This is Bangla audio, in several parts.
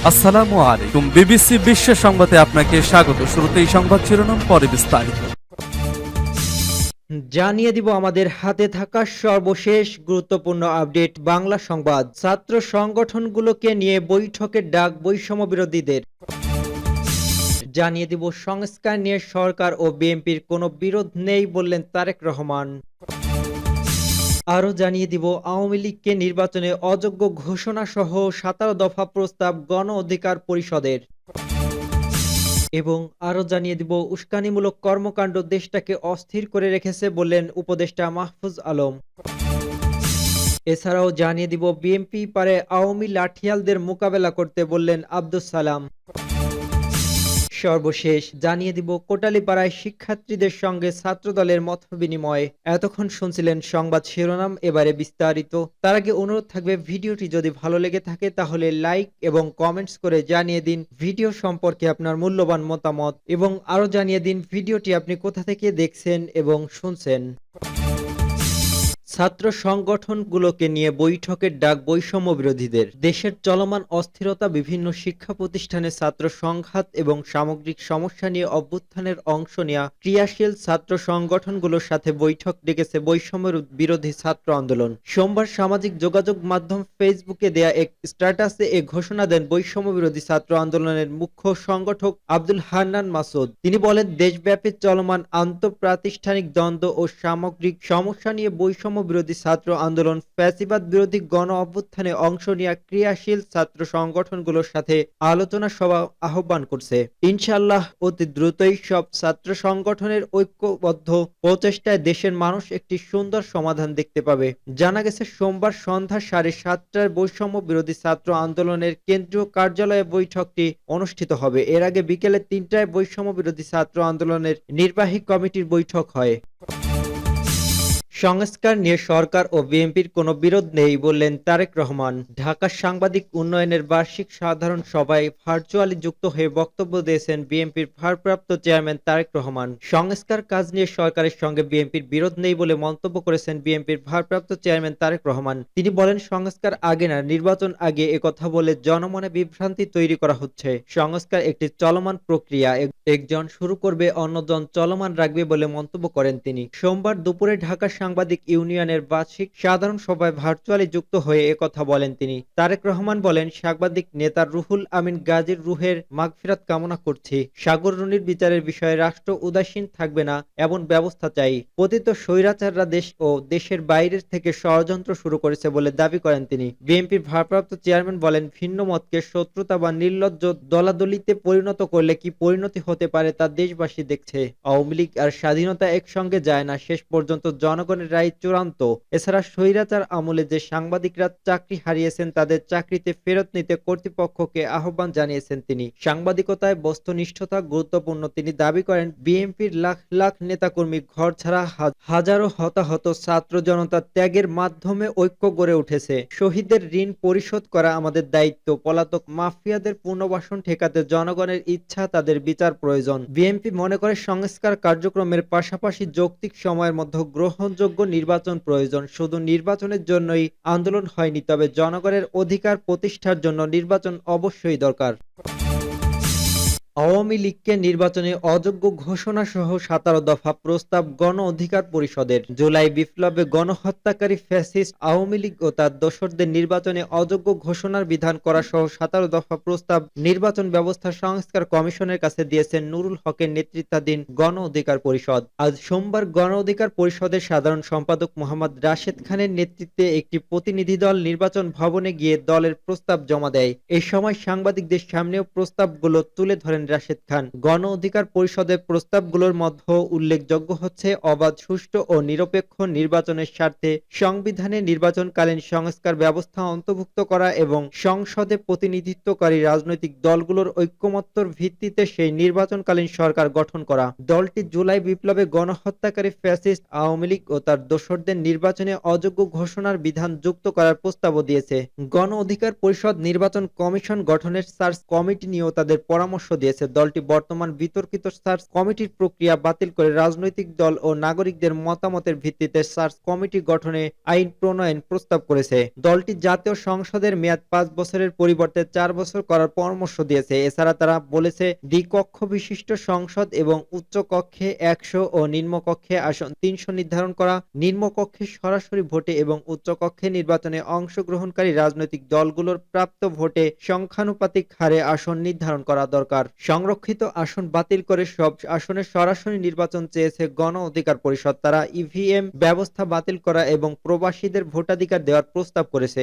আসসালামু আলাইকুম। বিবিসি বিশ্ব সংবাদে আপনাকে স্বাগত। শুরুতেই সংবাদ শিরোনাম, পরে বিস্তারিত। জানিয়ে দিব আমাদের হাতে থাকা সর্বশেষ গুরুত্বপূর্ণ আপডেট। বাংলা সংবাদ। ছাত্র সংগঠনগুলোকে নিয়ে বৈঠকের ডাক বৈষম্য বিরোধীদের। জানিয়ে দিব সংস্কার নিয়ে সরকার ও বিএনপির কোনো বিরোধ নেই বললেন তারেক রহমান। আরও জানিয়ে দিব আওয়ামী লীগকে নির্বাচনে অযোগ্য ঘোষণা সহ 17 দফা প্রস্তাব গণ অধিকার পরিষদের। এবং আরও জানিয়ে দিব উস্কানিমূলক কর্মকাণ্ড দেশটাকে অস্থির করে রেখেছে বললেন উপদেষ্টা মাহফুজ আলম। এছাড়াও জানিয়ে দিব বিএনপি পারে আওয়ামী লাঠিয়ালদের মোকাবেলা করতে বললেন আব্দুস সালাম। সর্বশেষ জানিয়ে দিব কোটালীপাড়ায় শিক্ষার্থীদের সঙ্গে ছাত্রদলের মতবিনিময়। এতক্ষণ শুনছিলেন সংবাদ শিরোনাম, এবারে বিস্তারিত। তার আগে অনুরোধ থাকবে, ভিডিওটি যদি ভালো লেগে থাকে তাহলে লাইক এবং কমেন্টস করে জানিয়ে দিন ভিডিও সম্পর্কে আপনার মূল্যবান মতামত, এবং আরও জানিয়ে দিন ভিডিওটি আপনি কোথা থেকে দেখছেন এবং শুনছেন। ছাত্র সংগঠনগুলোকে নিয়ে বৈঠকের ডাক বৈষম্য বিরোধীদের। দেশের চলমান অস্থিরতা, বিভিন্ন শিক্ষা প্রতিষ্ঠানে ছাত্র সংঘাত এবং সামগ্রিক সমস্যা নিয়ে অভ্যুত্থানের অংশ নেওয়া ক্রিয়াশীল ছাত্র সংগঠনগুলোর সাথে বৈঠক ডেকেছে বৈষম্য বিরোধী ছাত্র আন্দোলন। সোমবার সামাজিক যোগাযোগ মাধ্যম ফেসবুকে দেয়া এক স্ট্যাটাসে এ ঘোষণা দেন বৈষম্য বিরোধী ছাত্র আন্দোলনের মুখ্য সংগঠক আব্দুল হান্নান মাসুদ। তিনি বলেন, দেশব্যাপী চলমান আন্তঃপ্রাতিষ্ঠানিক দ্বন্দ্ব ও সামগ্রিক সমস্যা নিয়ে বৈষম্য বিরোধী ছাত্র আন্দোলন ফ্যাসিবাদ বিরোধী গণ অভ্যুত্থানে অংশ নেওয়া ক্রিয়াশীল ছাত্র সংগঠনগুলোর সাথে আলোচনা সভা আহ্বান করছে। ইনশাআল্লাহ অতি দ্রুতই সব ছাত্র সংগঠনের ঐক্যবদ্ধ প্রচেষ্টায় দেশের মানুষ একটি সুন্দর সমাধান দেখতে পাবে। জানা গেছে, সোমবার সন্ধ্যা 7:30টায় বৈষম্য বিরোধী ছাত্র আন্দোলনের কেন্দ্রীয় কার্যালয়ে বৈঠকটি অনুষ্ঠিত হবে। এর আগে বিকেলে 3টায় বৈষম্য বিরোধী ছাত্র আন্দোলনের নির্বাহী কমিটির বৈঠক হয়। সংস্কার নিয়ে সরকার ও বিএনপির কোনো বিরোধ নেই বললেন তারেক রহমান। ঢাকার সাংবাদিক উন্নয়নের বার্ষিক সাধারণ সভায় ভার্চুয়ালি যুক্ত হয়ে বক্তব্য দিয়েছেন বিএনপির ভারপ্রাপ্ত চেয়ারম্যান তারেক রহমান। সংস্কার কাজ নিয়ে সরকারের সঙ্গে বিএনপির বিরোধ নেই বলে মন্তব্য করেছেন বিএনপির ভারপ্রাপ্ত চেয়ারম্যান তারেক রহমান। তিনি বলেন, সংস্কার আগে না, নির্বাচন আগে একথা বলে জনমনে বিভ্রান্তি তৈরি করা হচ্ছে। সংস্কার একটি চলমান প্রক্রিয়া, একজন শুরু করবে অন্যজন চলমান রাখবে বলে মন্তব্য করেন তিনি। সোমবার দুপুরে ঢাকা সাংবাদিক ইউনিয়নের বার্ষিক সাধারণ সভায় ভার্চুয়ালি যুক্ত হয়ে একথা বলেন তিনি। তারেক রহমান বলেন, সাংবাদিক নেতা রুহুল আমিন গাজীর রুহের মাগফিরাত কামনা করছি। সাগর রুনির বিচারের বিষয়ে রাষ্ট্র উদাসীন থাকবে না, এমন ব্যবস্থা চাই। পতিত স্বৈরাচাররা দেশ ও দেশের বাইরের থেকে ষড়যন্ত্র শুরু করেছে বলে দাবি করেন তিনি। বিএনপির ভারপ্রাপ্ত চেয়ারম্যান বলেন, ভিন্ন মতকে শত্রুতা বা নির্লজ্জ দলাদলিতে পরিণত করলে কি পরিণতি হতে পারে তা দেশবাসী দেখছে। আওয়ামী লীগ আর স্বাধীনতা একসঙ্গে যায় না, শেষ পর্যন্ত জনগণের রায় চূড়ান্ত। এছাড়া স্বৈরাচার আমলে যে সাংবাদিকরা চাকরি হারিয়েছেন তাদের চাকরিতে ফেরত নিতে কর্তৃপক্ষকে আহ্বান জানিয়েছেন তিনি। সাংবাদিকতায় বস্তুনিষ্ঠতা গুরুত্বপূর্ণ। তিনি দাবি করেন, বিএনপির লাখ লাখ নেতাকর্মী ঘর ছাড়া, হাজারো হতাহত ছাত্র জনতার ত্যাগের মাধ্যমে ঐক্য গড়ে উঠেছে। শহীদদের ঋণ পরিশোধ করা আমাদের দায়িত্ব। পলাতক মাফিয়াদের পুনর্বাসন ঠেকাতে জনগণের ইচ্ছা, তাদের বিচার প্রয়োজন। বিএনপি মনে করে, সংস্কার কার্যক্রমের পাশাপাশি যৌক্তিক সময়ের মধ্যে গ্রহণযোগ্য নির্বাচন প্রয়োজন। শুধু নির্বাচনের জন্যই আন্দোলন হয়নি, তবে জনগণের অধিকার প্রতিষ্ঠার জন্য নির্বাচন অবশ্যই দরকার। আওয়ামী লীগকে নির্বাচনে অযোগ্য ঘোষণা সহ 17 দফা প্রস্তাব গণ অধিকার পরিষদের। জুলাই বিপ্লবে গণহত্যাকারী ফ্যাসিস্ট আওয়ামী লীগ ও তার দোসরদের নির্বাচনে অযোগ্য ঘোষণার বিধান করা সহ 17 দফা প্রস্তাব নির্বাচন ব্যবস্থা সংস্কার কমিশনের কাছে দিয়েছেন নুরুল হকের নেতৃত্বাধীন গণ অধিকার পরিষদ। আজ সোমবার গণ অধিকার পরিষদের সাধারণ সম্পাদক মোহাম্মদ রাশেদ খানের নেতৃত্বে একটি প্রতিনিধি দল নির্বাচন ভবনে গিয়ে দলের প্রস্তাব জমা দেয়। এই সময় সাংবাদিকদের সামনেও প্রস্তাবগুলো তুলে ধরেন রাশেদ খান। গণ অধিকার পরিষদের প্রস্তাবগুলোর মধ্যে উল্লেখযোগ্য হচ্ছে, অবাধ, সুষ্ঠু ও নিরপেক্ষ নির্বাচনের স্বার্থে সংবিধানে নির্বাচনকালীন সংস্কার ব্যবস্থা অন্তর্ভুক্ত করা এবং সংসদে প্রতিনিধিত্বকারী রাজনৈতিক দলগুলোর ঐক্যমত্যর ভিত্তিতে সেই নির্বাচনকালীন সরকার গঠন করা। দলটি জুলাই বিপ্লবে গণহত্যাকারী ফ্যাসিস্ট আওয়ামী লীগ ও তার দোসরদের নির্বাচনে অযোগ্য ঘোষণার বিধান যুক্ত করার প্রস্তাবও দিয়েছে। গণ অধিকার পরিষদ নির্বাচন কমিশন গঠনের সার্চ কমিটি নিয়েও তাদের পরামর্শ দিয়েছে। হয়েছে। দলটি বর্তমান বিতর্কিত সার্চ কমিটির প্রক্রিয়া বাতিল করে রাজনৈতিক দল ও নাগরিকদের মতামতের ভিত্তিতে সার্চ কমিটি গঠনে আইন প্রণয়ন প্রস্তাব করেছে। দলটি জাতীয় সংসদের মেয়াদ ৫ বছরের পরিবর্তে ৪ বছর করার পরামর্শ দিয়েছে। এছাড়া তারা বলেছে দ্বিকক্ষ বিশিষ্ট সংসদ এবং উচ্চ কক্ষে ১০০ ও নিম্নকক্ষে আসন ৩০০ নির্ধারণ করা, নিম্নকক্ষে সরাসরি ভোটে এবং উচ্চকক্ষে নির্বাচনে অংশগ্রহণকারী রাজনৈতিক দলগুলোর প্রাপ্ত ভোটে সংখ্যানুপাতিক হারে আসন নির্ধারণ করা দরকার। সংরক্ষিত আসন বাতিল করে সব আসনে সরাসরি নির্বাচন চেয়েছে গণ অধিকার পরিষদ। তারা ইভিএম ব্যবস্থা বাতিল করা এবং প্রবাসীদের ভোটাধিকার দেওয়ার প্রস্তাব করেছে।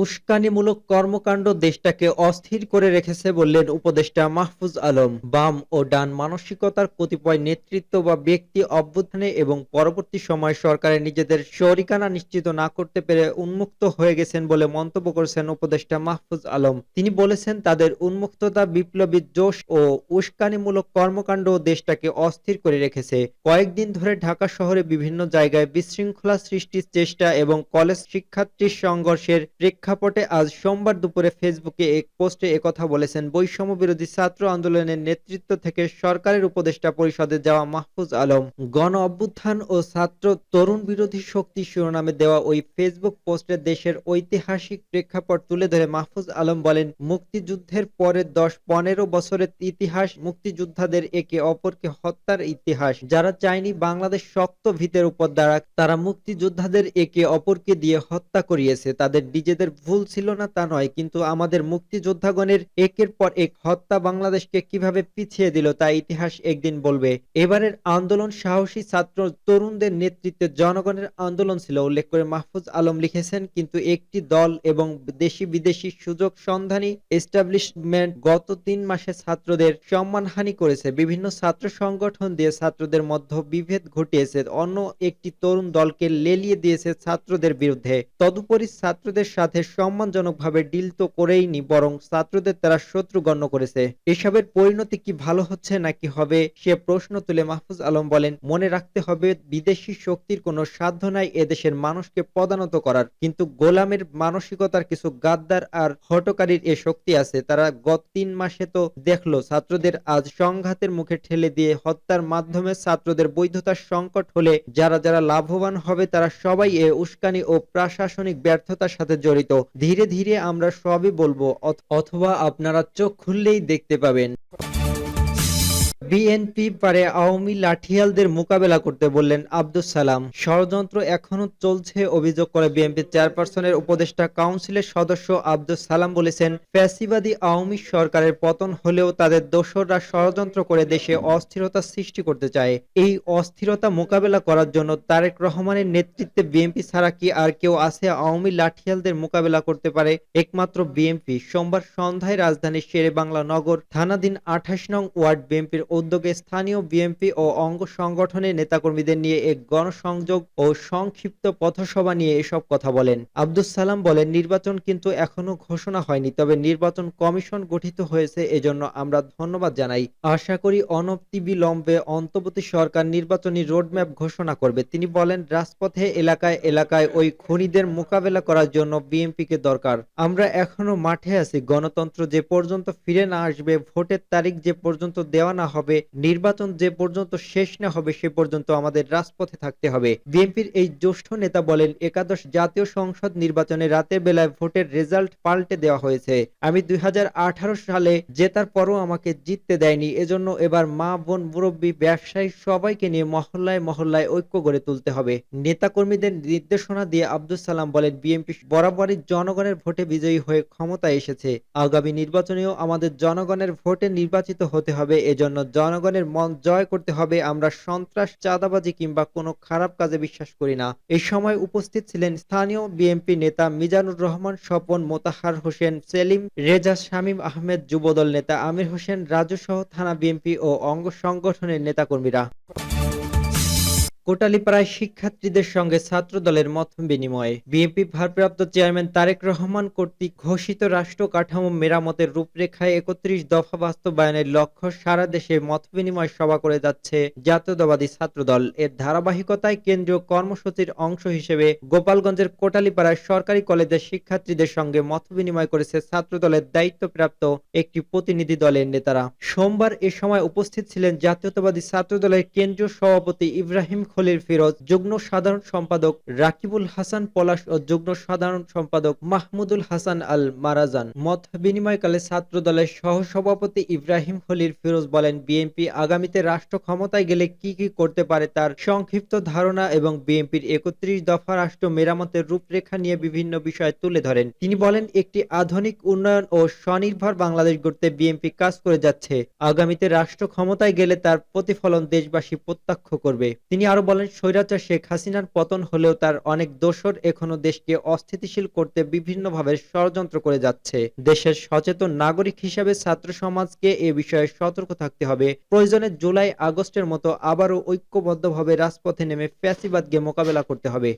উস্কানিমূলক কর্মকাণ্ড দেশটাকে অস্থির করে রেখেছে বললেন উপদেষ্টা মাহফুজ আলম। বাম ও ডান মানসিকতার কতিপয় নেতৃত্ব বা ব্যক্তি অভ্যুত্থানে এবং পরবর্তী সময় সরকারের নিজেদের শরিকানা নিশ্চিত না করতে পেরে উন্মুক্ত হয়ে গেছেন বলে মন্তব্য করেছেন উপদেষ্টা মাহফুজ আলম। তিনি বলেছেন তাদের উন্মুক্ততা, বিপ্লবী জোশ ও উস্কানিমূলক কর্মকাণ্ড দেশটাকে অস্থির করে রেখেছে। কয়েকদিন ধরে ঢাকা শহরে বিভিন্ন জায়গায় বিশৃঙ্খলা সৃষ্টির চেষ্টা এবং কলেজ শিক্ষার্থীর সংঘর্ষের প্রেক্ষাপটে আজ সোমবার দুপুরে ফেসবুকে এক পোস্টে একথা বলেছেন বৈষম্য বিরোধী ছাত্র আন্দোলনের নেতৃত্ব থেকে সরকারের উপদেষ্টা পরিষদে যাওয়া মাহফুজ আলম। গণ অভ্যুত্থান ও ছাত্র তরুণ বিরোধী শক্তি শিরোনামে দেওয়া ওই ফেসবুক পোস্টে দেশের ঐতিহাসিক প্রেক্ষাপট তুলে ধরে মাহফুজ আলম বলেন, মুক্তিযুদ্ধের পরে ১০-১৫ বছরের ইতিহাস মুক্তিযোদ্ধাদের একে অপরকে হত্যার ইতিহাস। যারা চায়নি বাংলাদেশ শক্ত ভিতের উপর দাঁড়াক, তারা মুক্তিযোদ্ধাদের একে অপরকে দিয়ে হত্যা করিয়েছে। তাদের নিজেদের ভুল ছিল না তা নয়, কিন্তু আমাদের মুক্তিযোদ্ধাগণের একের পর এক হত্যা বাংলাদেশকে কিভাবে পিছিয়ে দিল তা ইতিহাস একদিন বলবে। এবারের আন্দোলন সাহসী ছাত্র তরুণদের নেতৃত্বে জনগণের আন্দোলন ছিল উল্লেখ করে মাহফুজ আলম লিখেছেন, কিন্তু একটি দল এবং দেশি বিদেশি সুযোগ সন্ধানী এস্টাবলিশমেন্ট গত ৩ মাসে ছাত্রদের সম্মানহানি করেছে। বিভিন্ন ছাত্র সংগঠন দিয়ে ছাত্রদের মধ্যে বিভেদ ঘটিয়েছে, অন্য একটি তরুণ দলকে লেলিয়ে দিয়েছে ছাত্রদের বিরুদ্ধে। তদুপরি ছাত্রদের সাথে সম্মানজনকভাবে ডিল তো করেইনি, বরং ছাত্রদের তারা শত্রু গণ্য করেছে। এসবের পরিণতি কি ভালো হচ্ছে নাকি হবে সে প্রশ্ন তুলে মাহফুজ আলম বলেন, মনে রাখতে হবে বিদেশি শক্তির কোনো সাধ্য নাই এদেশের মানুষকে পদানত করার, কিন্তু গোলামের মানসিকতার কিছু গাদ্দার আর হটকারীর এ শক্তি আছে। তারা গত ৩ মাসে তো দেখলো ছাত্রদের আজ সংঘাতের মুখে ঠেলে দিয়ে হত্যার মাধ্যমে ছাত্রদের বৈধতার সংকট হলে যারা যারা লাভবান হবে তারা সবাই এ উস্কানি ও প্রশাসনিক ব্যর্থতার সাথে জড়িত। ধীরে ধীরে আমরা সবই বলবো, অথবা আপনারা চোখ খুললেই দেখতে পাবেন। বিএনপি পারে আওয়ামী লাঠিয়ালদের মোকাবেলা করতে বললেন আব্দুস সালাম। ষড়যন্ত্র এখনো চলছে অভিযোগ করে বিএনপি চেয়ারপারসনের উপদেষ্টা কাউন্সিলের সদস্য আব্দুস সালাম বলেছেন, ফ্যাসিবাদী আওয়ামী সরকারের পতন হলেও তাদের দোসররা ষড়যন্ত্র করে দেশে অস্থিরতা সৃষ্টি করতে চায়। এই অস্থিরতা মোকাবেলা করার জন্য তারেক রহমানের নেতৃত্বে বিএনপি ছাড়া কি আর কেউ আছে আওয়ামী লাঠিয়ালদের মোকাবেলা করতে পারে? একমাত্র বিএনপি। সোমবার সন্ধ্যায় রাজধানীর শেরেবাংলা নগর থানাধীন ২৮ নং ওয়ার্ড বিএনপির উদ্যোগে স্থানীয় বিএনপি ও অঙ্গ সংগঠনের নেতাকর্মীদের নিয়ে এক গণসংযোগ ও সংক্ষিপ্ত পথসভা নিয়ে এসব কথা বলেন। আব্দুস সালাম বলেন, নির্বাচন কিন্তু এখনো ঘোষণা হয়নি, তবে নির্বাচন কমিশন গঠিত হয়েছে, এজন্য আমরা ধন্যবাদ জানাই। আশা করি অনতিবিলম্বে অন্তর্বর্তী সরকার নির্বাচনী রোডম্যাপ ঘোষণা করবে। তিনি বলেন, রাজপথে এলাকায় এলাকায় ওই খুনিদের মোকাবেলা করার জন্য বিএনপিকে দরকার। আমরা এখনো মাঠে আছি। গণতন্ত্র যে পর্যন্ত ফিরে না আসবে, ভোটের তারিখ যে পর্যন্ত দেওয়া না হবে, নির্বাচন যে পর্যন্ত শেষ না হবে, সে পর্যন্ত আমাদের রাজপথে থাকতে হবে। বিএনপির এই জ্যেষ্ঠ নেতা বলেন, একাদশ জাতীয় সংসদ নির্বাচনে রাতের বেলায় ভোটের রেজাল্ট পাল্টে দেওয়া হয়েছে। আমি ২০১৮ সালে জেতার পরও আমাকে জিততে দেয়নি, এজন্য এবার মা, বোন, মুরব্বী, ব্যবসায়ী সবাইকে নিয়ে মহল্লায় মহল্লায় ঐক্য গড়ে তুলতে হবে। নেতাকর্মীদের নির্দেশনা দিয়ে আব্দুস সালাম বলেন, বিএনপি বরাবরই জনগণের ভোটে বিজয়ী হয়ে ক্ষমতায় এসেছে। আগামী নির্বাচনেও আমাদের জনগণের ভোটে নির্বাচিত হতে হবে, এজন্য জনগণের মন জয় করতে হবে। আমরা সন্ত্রাস, চাঁদাবাজি কিংবা কোনো খারাপ কাজে বিশ্বাস করি না। এই সময় উপস্থিত ছিলেন স্থানীয় বিএনপি নেতা মিজানুর রহমান স্বপন, মোতাহার হোসেন সেলিম, রেজা, শামীম আহমেদ, যুবদল নেতা আমির হোসেন রাজু সহ থানা বিএনপি ও অঙ্গ সংগঠনের নেতাকর্মীরা। কোটালীপাড়ায় শিক্ষার্থীদের সঙ্গে ছাত্রদলের মত বিনিময়। বিএনপি ভারপ্রাপ্ত চেয়ারম্যান তারেক রহমান কর্তৃক ঘোষিত রাষ্ট্র কাঠামো মেরামতের রূপরেখায় ৩১ দফা বাস্তবায়নের লক্ষ্য সারা দেশে মতবিনিময় সভা করে যাচ্ছে জাতীয়তাবাদী ছাত্রদল। এর ধারাবাহিকতায় কেন্দ্রীয় কর্মসূচির অংশ হিসেবে গোপালগঞ্জের কোটালীপাড়ায় সরকারি কলেজের শিক্ষার্থীদের সঙ্গে মতবিনিময় করেছে ছাত্রদলের দায়িত্বপ্রাপ্ত একটি প্রতিনিধি দলের নেতারা। সোমবার এ সময় উপস্থিত ছিলেন জাতীয়তাবাদী ছাত্রদলের কেন্দ্রীয় সভাপতি ইব্রাহিম খলিল ফিরোজ, যুগ্ম সাধারণ সম্পাদক রাকিবুল হাসান পলাশ ও যুগ্ম সাধারণ সম্পাদক মাহমুদুল হাসান আল মারাজান। মত বিনিময়কালে ছাত্রদলের সহসভাপতি ইব্রাহিম খলিল ফিরোজ বলেন, বিএনপি আগামীতে রাষ্ট্র ক্ষমতায় গেলে কি কি করতে পারে তার সংক্ষিপ্ত ধারণা এবং বিএনপির ৩১ দফা রাষ্ট্র মেরামতের রূপরেখা নিয়ে বিভিন্ন বিষয় তুলে ধরেন। তিনি বলেন, একটি আধুনিক উন্নয়ন ও স্বনির্ভর বাংলাদেশ গড়তে বিএনপি কাজ করে যাচ্ছে। আগামীতে রাষ্ট্র ক্ষমতায় গেলে তার প্রতিফলন দেশবাসী প্রত্যক্ষ করবে। তিনি আরো বলেন, স্বৈরাচার শেখ হাসিনার পতন হলেও তার অনেক দোসর এখনো দেশকে অস্থিতিশীল করতে বিভিন্নভাবে ষড়যন্ত্র করে যাচ্ছে। দেশের সচেতন নাগরিক হিসেবে ছাত্র সমাজকে এ বিষয়ে সতর্ক থাকতে হবে। প্রয়োজনে জুলাই আগস্টের মতো আবারও ঐক্যবদ্ধভাবে রাজপথে নেমে ফ্যাসিবাদকে মোকাবেলা করতে হবে।